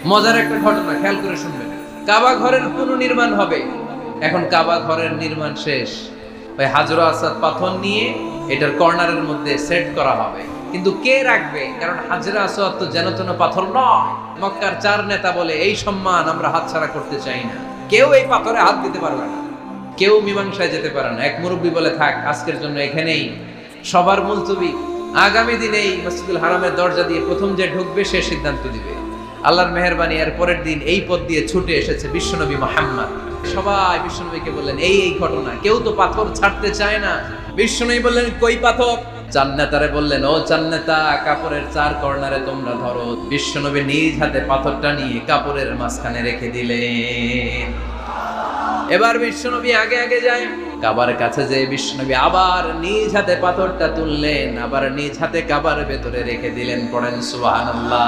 মজার একটা ঘটনা খেয়াল করে শুনবেন। কাবা ঘরের পুনর্নির্মাণ হবে। এখন কাবা ঘরের নির্মাণ শেষ, ওই হাজর আসাদ পাথর নিয়ে এটার কর্নারের মধ্যে সেট করা হবে। কিন্তু কে রাখবে? কারণ হাজরা আসওয়াদ তো যেন তেন পাথর নয়। মক্কার 4 নেতা বলে এই সম্মান আমরা হাতছাড়া করতে চাই না, কেউ এই পাথরে হাত দিতে পারবে না, কেউ মীমাংসায় যেতে পারে না। এক মুরব্বী বলে, থাক আজকের জন্য এখানেই সবার মুলতবি, আগামী দিনে এই মসজিদুল হারামের দরজা দিয়ে প্রথম যে ঢুকবে সে সিদ্ধান্ত দিবে। আল্লাহর মেহেরবানি, এর পরের দিন এই পথ দিয়ে ছুটে এসেছে বিশ্বনবী মুহাম্মদ। সবাই বিশ্বনবীকে বললেন এই ঘটনা, কেউ তো পাথর ছাড়তে চায় না। বিশ্বনবী বললেন, কই পাথর? জান্নাতারে বললেন, ও জান্নাতা, কাপড়ের 4 কর্নারে তোমরা ধরো। বিশ্বনবী নিজ হাতে পাথরটা নিয়ে কাপড়ের মাঝখানে রেখে দিলেন। এবার বিশ্বনবী আগে আগে যায়, কাবার কাছে যে বিশ্বনবী আবার নিজ হাতে পাথরটা তুললেন, আবার নিজ হাতে কাবার ভেতরে রেখে দিলেন। পড়েন সুবহানাল্লাহ।